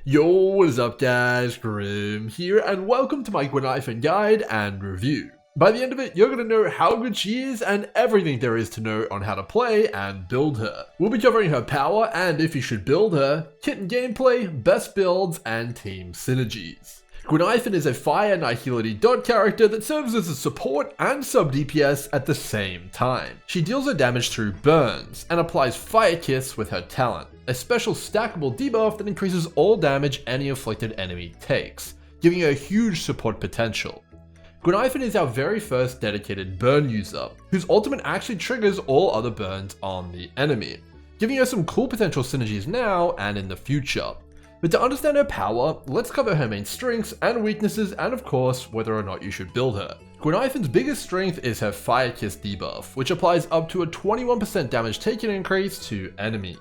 Yo, what is up guys, Grim here, and welcome to my Guinaifen guide and review. By the end of it, you're going to know how good she is and everything there is to know on how to play and build her. We'll be covering her power and if you should build her, kit and gameplay, best builds, and team synergies. Guinaifen is a fire nihility dot character that serves as a support and sub DPS at the same time. She deals her damage through burns and applies Fire Kiss with her talent, a special stackable debuff that increases all damage any afflicted enemy takes, giving her huge support potential. Guinaifen is our very first dedicated burn user, whose ultimate actually triggers all other burns on the enemy, giving her some cool potential synergies now and in the future. But to understand her power, let's cover her main strengths and weaknesses and of course whether or not you should build her. Guinaifen's biggest strength is her Fire Kiss debuff, which applies up to a 21% damage taken increase to enemies.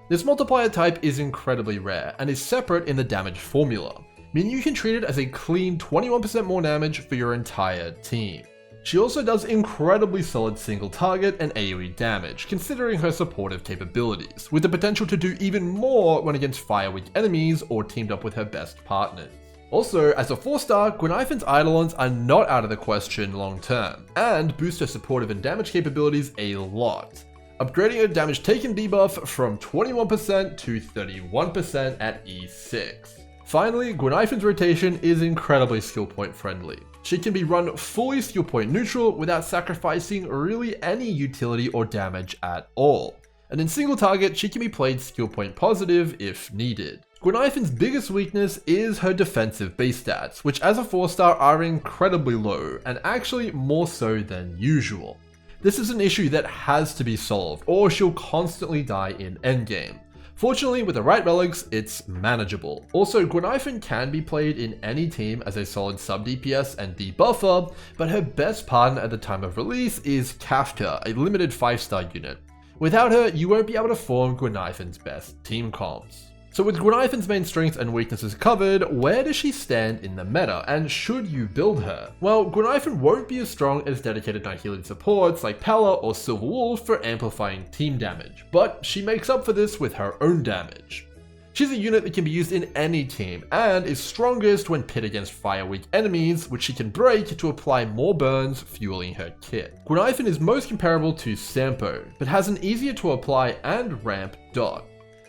This multiplier type is incredibly rare and is separate in the damage formula, meaning you can treat it as a clean 21% more damage for your entire team. She also does incredibly solid single target and AoE damage, considering her supportive capabilities, with the potential to do even more when against fire weak enemies or teamed up with her best partners. Also, as a 4-star, Guinaifen's Eidolons are not out of the question long term, and boost her supportive and damage capabilities a lot, upgrading her damage taken debuff from 21% to 31% at E6. Finally, Guinaifen's rotation is incredibly skill point friendly. She can be run fully skill point neutral without sacrificing really any utility or damage at all. And in single target, she can be played skill point positive if needed. Guinaifen's biggest weakness is her defensive base stats, which as a 4-star are incredibly low, and actually more so than usual. This is an issue that has to be solved, or she'll constantly die in endgame. Fortunately, with the right relics, it's manageable. Also, Guinaifen can be played in any team as a solid sub DPS and debuffer, but her best partner at the time of release is Kafka, a limited 5-star unit. Without her, you won't be able to form Guinaifen's best team comps. So with Guinaifen's main strengths and weaknesses covered, where does she stand in the meta, and should you build her? Well, Guinaifen won't be as strong as dedicated nihility supports like Pella or Silver Wolf for amplifying team damage, but she makes up for this with her own damage. She's a unit that can be used in any team, and is strongest when pit against fire-weak enemies, which she can break to apply more burns, fueling her kit. Guinaifen is most comparable to Sampo, but has an easier to apply and ramp dot.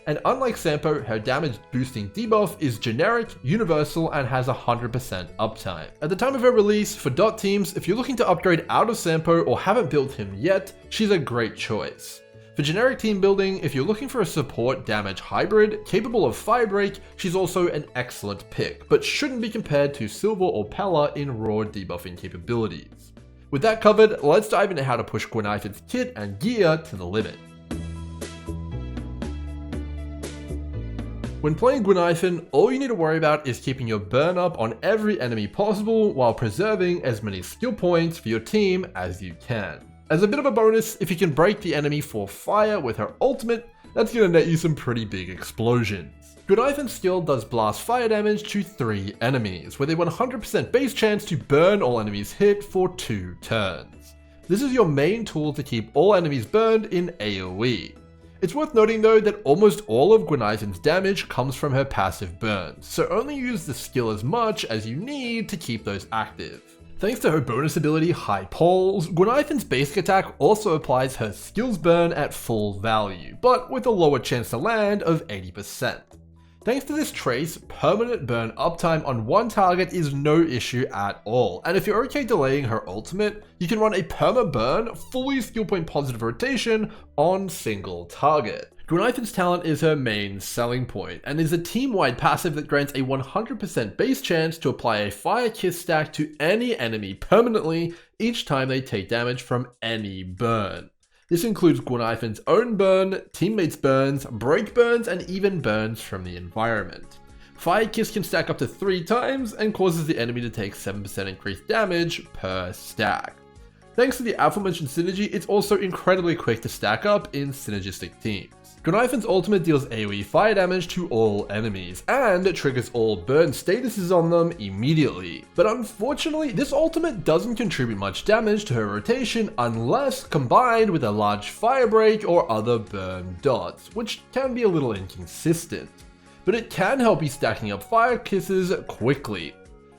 And unlike Sampo, her damage boosting debuff is generic, universal, and has 100% uptime. At the time of her release, for dot teams, if you're looking to upgrade out of Sampo or haven't built him yet, she's a great choice. For generic team building, if you're looking for a support damage hybrid capable of firebreak, she's also an excellent pick, but shouldn't be compared to Silver or Pella in raw debuffing capabilities. With that covered, let's dive into how to push Guinaifen's kit and gear to the limit. When playing Guinaifen, all you need to worry about is keeping your burn up on every enemy possible while preserving as many skill points for your team as you can. As a bit of a bonus, if you can break the enemy for fire with her ultimate, that's going to net you some pretty big explosions. Guinaifen's skill does blast fire damage to 3 enemies, with a 100% base chance to burn all enemies hit for 2 turns. This is your main tool to keep all enemies burned in AoE. It's worth noting though that almost all of Guinaifen's damage comes from her passive burns, so only use the skill as much as you need to keep those active. Thanks to her bonus ability High Pulse, Guinaifen's basic attack also applies her skills burn at full value, but with a lower chance to land of 80%. Thanks to this trace, permanent burn uptime on one target is no issue at all, and if you're okay delaying her ultimate, you can run a perma burn, fully skill point positive rotation on single target. Guinaifen's talent is her main selling point, and is a team-wide passive that grants a 100% base chance to apply a Fire Kiss stack to any enemy permanently each time they take damage from any burn. This includes Guinaifen's own burn, teammates' burns, break burns, and even burns from the environment. Fire Kiss can stack up to 3 times and causes the enemy to take 7% increased damage per stack. Thanks to the aforementioned synergy, it's also incredibly quick to stack up in synergistic teams. Guinaifen's ultimate deals AoE fire damage to all enemies, and triggers all burn statuses on them immediately. But unfortunately, this ultimate doesn't contribute much damage to her rotation unless combined with a large fire break or other burn dots, which can be a little inconsistent. but it can help you stacking up fire kisses quickly.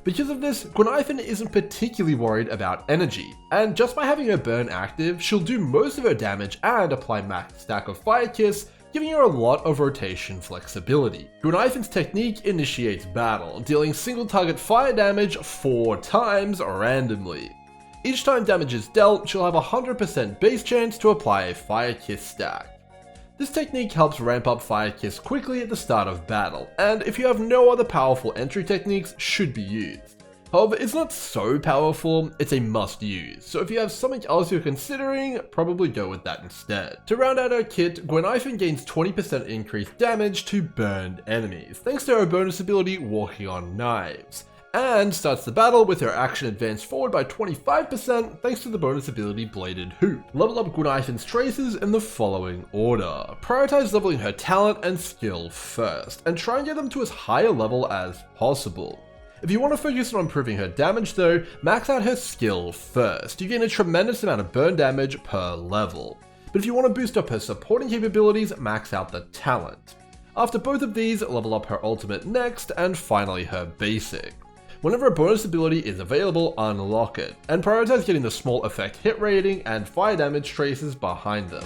Because of this, Guinaifen isn't particularly worried about energy, and just by having her burn active, she'll do most of her damage and apply max stack of fire kiss, giving her a lot of rotation flexibility. Guinaifen's technique initiates battle, dealing single target fire damage 4 times randomly. Each time damage is dealt, she'll have a 100% base chance to apply a Fire Kiss stack. This technique helps ramp up Fire Kiss quickly at the start of battle, and if you have no other powerful entry techniques, should be used. However, it's not so powerful, it's a must use, so if you have something else you're considering, probably go with that instead. To round out her kit, Guinaifen gains 20% increased damage to burned enemies, thanks to her bonus ability Walking on Knives, and starts the battle with her action advanced forward by 25% thanks to the bonus ability Bladed Hoop. Level up Guinaifen's traces in the following order. Prioritize leveling her talent and skill first, and try and get them to as high a level as possible. If you want to focus on improving her damage though, max out her skill first. You gain a tremendous amount of burn damage per level. But if you want to boost up her supporting capabilities, max out the talent. After both of these, level up her ultimate next, and finally her basic. Whenever a bonus ability is available, unlock it, and prioritize getting the small effect hit rating and fire damage traces behind them.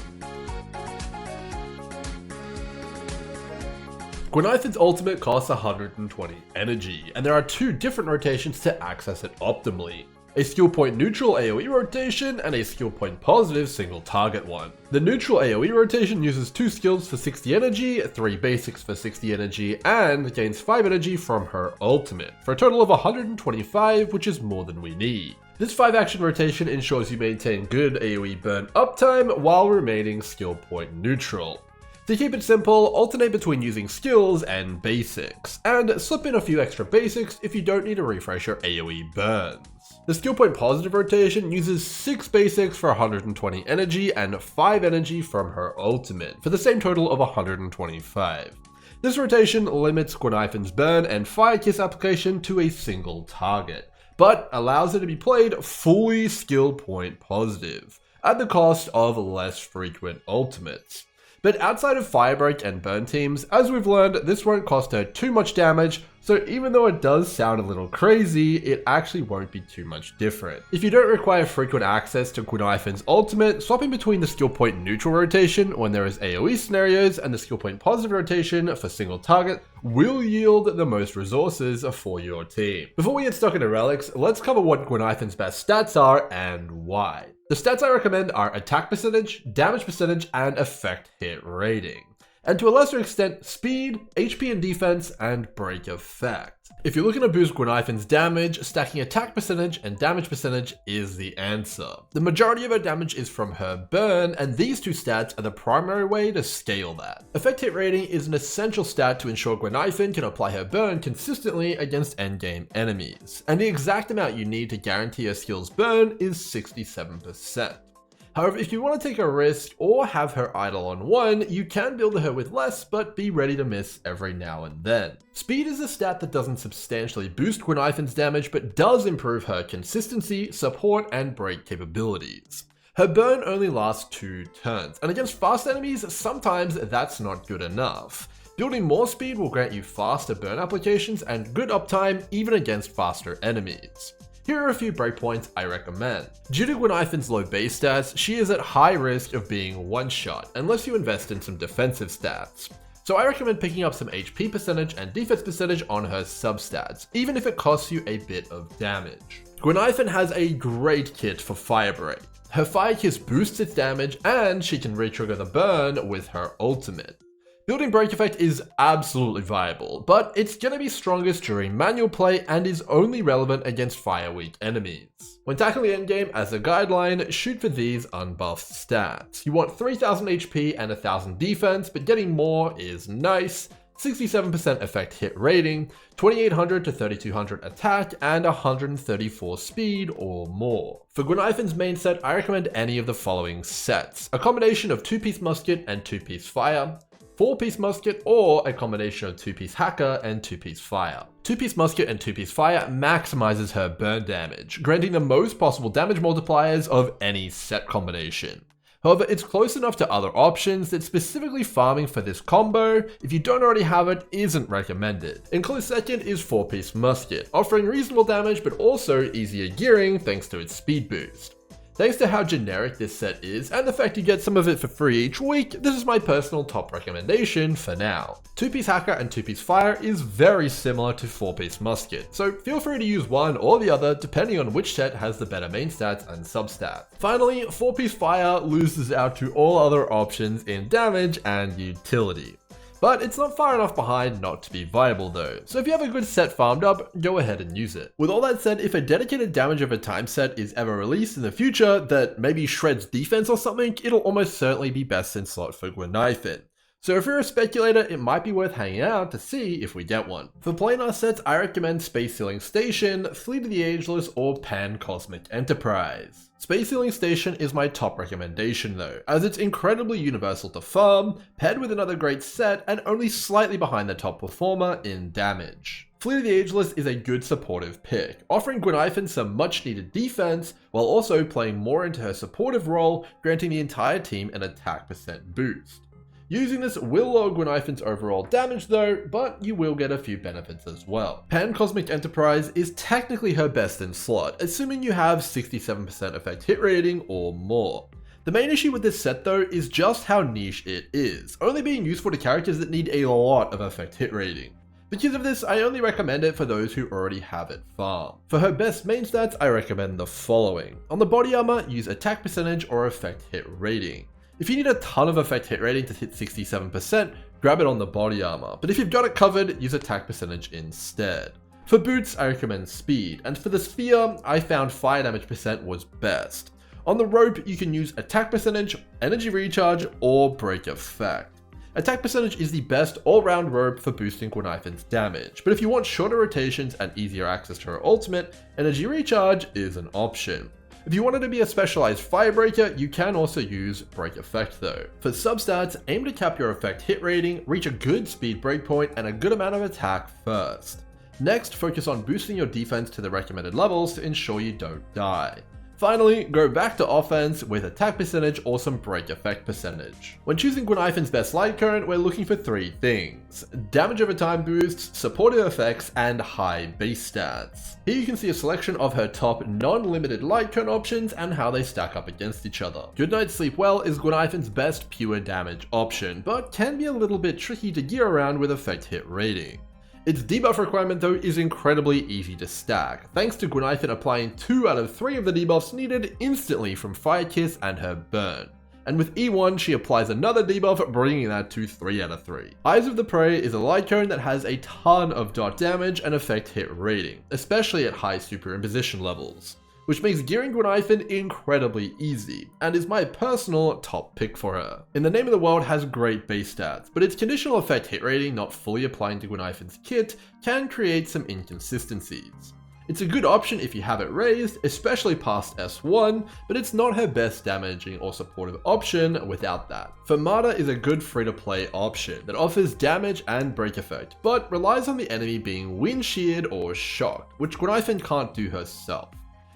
Guinaifen's ultimate costs 120 energy, and there are 2 different rotations to access it optimally. A skill point neutral AoE rotation and a skill point positive single target one. The neutral AoE rotation uses 2 skills for 60 energy, 3 basics for 60 energy, and gains 5 energy from her ultimate, for a total of 125, which is more than we need. This 5 action rotation ensures you maintain good AoE burn uptime while remaining skill point neutral. To keep it simple, alternate between using skills and basics, and slip in a few extra basics if you don't need to refresh your AoE burns. The skill point positive rotation uses 6 basics for 120 energy and 5 energy from her ultimate, for the same total of 125. This rotation limits Guinaifen's burn and fire kiss application to a single target, but allows it to be played fully skill point positive, at the cost of less frequent ultimates. But outside of Firebreak and Burn teams, as we've learned, this won't cost her too much damage, so even though it does sound a little crazy, it actually won't be too much different. If you don't require frequent access to Guinaifen's ultimate, swapping between the skill point neutral rotation when there is AoE scenarios and the skill point positive rotation for single target will yield the most resources for your team. Before we get stuck into relics, let's cover what Guinaifen's best stats are and why. The stats I recommend are attack percentage, damage percentage, and effect hit rating. And to a lesser extent, speed, HP and defense, and break effect. If you're looking to boost Guinaifen's damage, stacking attack percentage and damage percentage is the answer. The majority of her damage is from her burn, and these 2 stats are the primary way to scale that. Effect hit rating is an essential stat to ensure Guinaifen can apply her burn consistently against endgame enemies, and the exact amount you need to guarantee her skill's burn is 67%. However, if you want to take a risk or have her Eidolon 1, you can build her with less, but be ready to miss every now and then. Speed is a stat that doesn't substantially boost Guinaifen's damage, but does improve her consistency, support, and break capabilities. Her burn only lasts 2 turns, and against fast enemies, sometimes that's not good enough. Building more speed will grant you faster burn applications and good uptime even against faster enemies. Here are a few breakpoints I recommend. Due to Guinaifen's low base stats, she is at high risk of being one-shot unless you invest in some defensive stats. So I recommend picking up some HP percentage and defense percentage on her substats, even if it costs you a bit of damage. Guinaifen has a great kit for Firebreak. Her Fire Kiss boosts its damage and she can re-trigger the burn with her ultimate. Building break effect is absolutely viable, but it's going to be strongest during manual play and is only relevant against fire weak enemies. When tackling endgame, as a guideline, shoot for these unbuffed stats. You want 3000 HP and 1000 defense, but getting more is nice. 67% effect hit rating, 2800 to 3200 attack, and 134 speed or more. For Guinaifen's main set, I recommend any of the following sets. A combination of 2-piece musket and 2-piece fire, 4-piece musket, or a combination of 2-piece hacker and 2-piece fire. 2-piece musket and 2-piece fire maximizes her burn damage, granting the most possible damage multipliers of any set combination. However, it's close enough to other options that specifically farming for this combo, if you don't already have it, isn't recommended. In close second is 4-piece musket, offering reasonable damage but also easier gearing thanks to its speed boost. Thanks to how generic this set is, and the fact you get some of it for free each week, this is my personal top recommendation for now. 2-piece hacker and 2-piece fire is very similar to 4-piece musket, so feel free to use one or the other depending on which set has the better main stats and substats. Finally, 4-piece fire loses out to all other options in damage and utility. But it's not far enough behind not to be viable though, so if you have a good set farmed up, go ahead and use it. With all that said, if a dedicated damage over time set is ever released in the future that maybe shreds defense or something, it'll almost certainly be best in slot for Guinaifen. So if you're a speculator, it might be worth hanging out to see if we get one. For planar sets, I recommend Space Sealing Station, Fleet of the Ageless, or Pan Cosmic Enterprise. Space Sealing Station is my top recommendation though, as it's incredibly universal to farm, paired with another great set, and only slightly behind the top performer in damage. Fleet of the Ageless is a good supportive pick, offering Guinaifen some much needed defense, while also playing more into her supportive role, granting the entire team an attack percent boost. Using this will lower Guinaifen's overall damage though, but you will get a few benefits as well. Pan Cosmic Enterprise is technically her best in slot, assuming you have 67% effect hit rating or more. The main issue with this set though is just how niche it is, only being useful to characters that need a lot of effect hit rating. Because of this, I only recommend it for those who already have it farmed. For her best main stats, I recommend the following. On the body armor, use attack percentage or effect hit rating. If you need a ton of effect hit rating to hit 67%, grab it on the body armor, but if you've got it covered, use attack percentage instead. For boots, I recommend speed, and for the sphere, I found fire damage percent was best. On the rope, you can use attack percentage, energy recharge, or break effect. Attack percentage is the best all-round rope for boosting Guinaifen's damage, but if you want shorter rotations and easier access to her ultimate, energy recharge is an option. If you wanted to be a specialized firebreaker, you can also use break effect though. For substats, aim to cap your effect hit rating, reach a good speed breakpoint, and a good amount of attack first. Next, focus on boosting your defense to the recommended levels to ensure you don't die. Finally, go back to offense with attack percentage or some break effect percentage. When choosing Guinaifen's best light cone, we're looking for 3 things: damage over time boosts, supportive effects, and high base stats. Here you can see a selection of her top non-limited light cone options and how they stack up against each other. Good Night Sleep Well is Guinaifen's best pure damage option, but can be a little bit tricky to gear around with effect hit rating. Its debuff requirement though is incredibly easy to stack, thanks to Guinaifen applying 2 out of 3 of the debuffs needed instantly from Fire Kiss and her burn. And with E1 she applies another debuff, bringing that to 3 out of 3. Eyes of the Prey is a light cone that has a ton of dot damage and effect hit rating, especially at high superimposition levels, which makes gearing Guinaifen incredibly easy, and is my personal top pick for her. In the Name of the World has great base stats, but its conditional effect hit rating not fully applying to Guinaifen's kit can create some inconsistencies. It's a good option if you have it raised, especially past S1, but it's not her best damaging or supportive option without that. Fermata is a good free-to-play option that offers damage and break effect, but relies on the enemy being wind sheared or shocked, which Guinaifen can't do herself.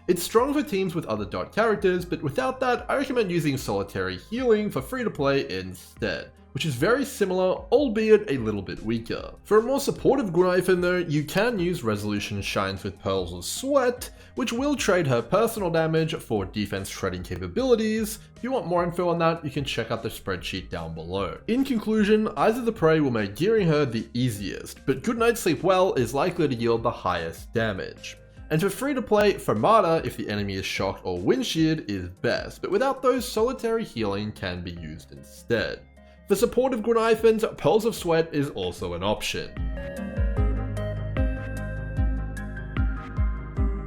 It's strong for teams with other dot characters, but without that, I recommend using Solitary Healing for free-to-play instead, which is very similar, albeit a little bit weaker. For a more supportive Guinaifen though, you can use Resolution Shines with Pearls of Sweat, which will trade her personal damage for defense shredding capabilities. If you want more info on that, you can check out the spreadsheet down below. In conclusion, Eyes of the Prey will make gearing her the easiest, but Good Night Sleep Well is likely to yield the highest damage. And for free to play, Fermata, if the enemy is shocked or wind sheared, is best, but without those, Solitary Healing can be used instead. For supportive Guinaifens, Pearls of Sweat is also an option.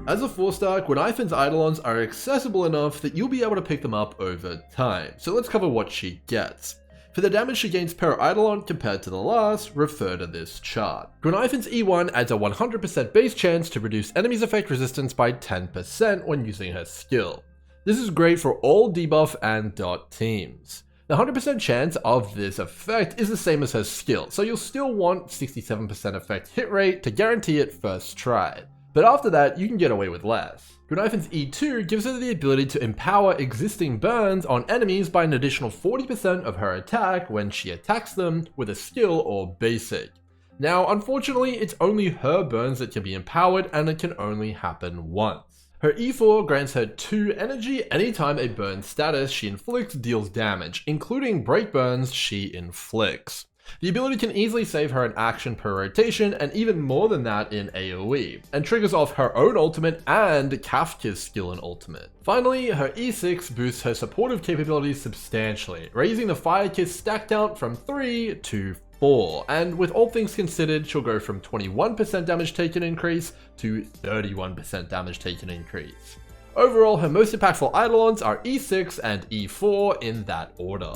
As a 4-star, Guinaifen's Eidolons are accessible enough that you'll be able to pick them up over time, so let's cover what she gets. For the damage she gains per Eidolon compared to the last, refer to this chart. Guinaifen's E1 adds a 100% base chance to reduce enemies' effect resistance by 10% when using her skill. This is great for all debuff and dot teams. The 100% chance of this effect is the same as her skill, so you'll still want 67% effect hit rate to guarantee it first try. but after that you can get away with less. Guinaifen's E2 gives her the ability to empower existing burns on enemies by an additional 40% of her attack when she attacks them with a skill or basic. Now, unfortunately, it's only her burns that can be empowered, and it can only happen once. Her E4 grants her 2 energy anytime a burn status she inflicts deals damage, including break burns she inflicts. The ability can easily save her an action per rotation, and even more than that in AoE, and triggers off her own ultimate and Kafka's skill and ultimate. Finally, her E6 boosts her supportive capabilities substantially, raising the Fire Kiss stack count from 3 to 4, and with all things considered, she'll go from 21% damage taken increase to 31% damage taken increase. Overall, her most impactful Eidolons are E6 and E4 in that order.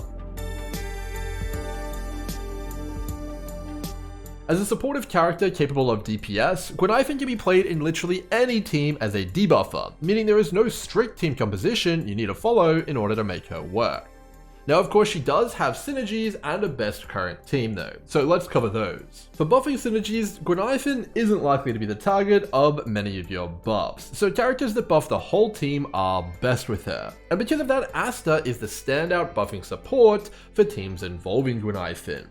As a supportive character capable of DPS, Guinaifen can be played in literally any team as a debuffer, meaning there is no strict team composition you need to follow in order to make her work. Now, of course, she does have Synergies and a best current team though, so let's cover those. For buffing Synergies, Guinaifen isn't likely to be the target of many of your buffs, so characters that buff the whole team are best with her. And because of that, Asta is the standout buffing support for teams involving Guinaifen.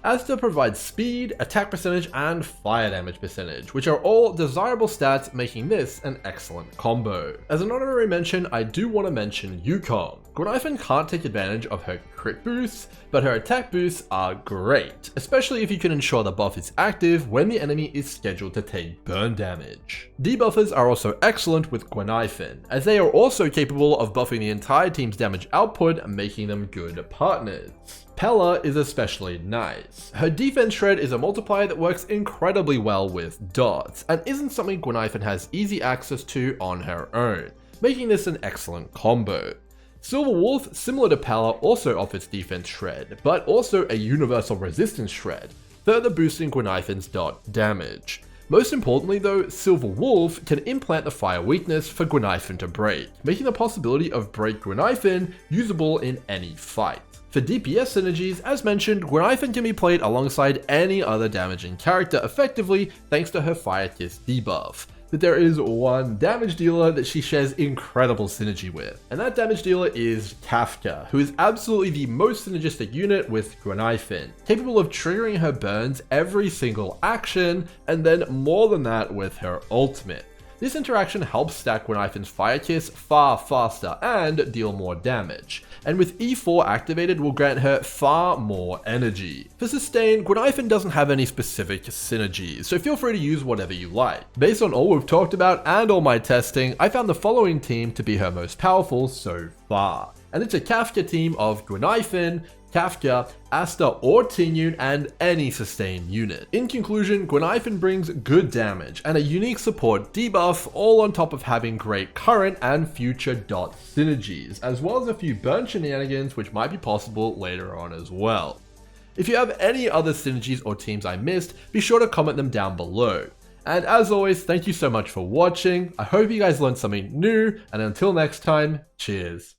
Asta provides speed, attack percentage, and fire damage percentage, which are all desirable stats, making this an excellent combo. As an honorary mention, I do want to mention Yukong. Guinaifen can't take advantage of her crit boosts, but her attack boosts are great, especially if you can ensure the buff is active when the enemy is scheduled to take burn damage. Debuffers are also excellent with Guinaifen, as they are also capable of buffing the entire team's damage output, making them good partners. Pella is especially nice. Her defense shred is a multiplier that works incredibly well with dots, and isn't something Guinaifen has easy access to on her own, making this an excellent combo. Silver Wolf, similar to Pella, also offers defense shred, but also a universal resistance shred, further boosting Guinaifen's dot damage. Most importantly though, Silver Wolf can implant the fire weakness for Guinaifen to break, making the possibility of break Guinaifen usable in any fight. For DPS synergies, as mentioned, Guinaifen can be played alongside any other damaging character effectively thanks to her Fire Kiss debuff. But there is one damage dealer that she shares incredible synergy with, and that damage dealer is Kafka, who is absolutely the most synergistic unit with Guinaifen, capable of triggering her burns every single action, and then more than that with her ultimate. This interaction helps stack Guinaifen's Fire Kiss far faster and deal more damage, and with E4 activated will grant her far more energy. For sustain, Guinaifen doesn't have any specific synergies, so feel free to use whatever you like. Based on all we've talked about and all my testing, I found the following team to be her most powerful so far, and it's a Kafka team of Guinaifen, Kafka, Asta or Tinyun, and any sustain unit. In conclusion, Guinaifen brings good damage and a unique support debuff, all on top of having great current and future dot synergies, as well as a few burn shenanigans which might be possible later on as well. If you have any other synergies or teams I missed, be sure to comment them down below. And as always, thank you so much for watching. I hope you guys learned something new, and until next time, cheers.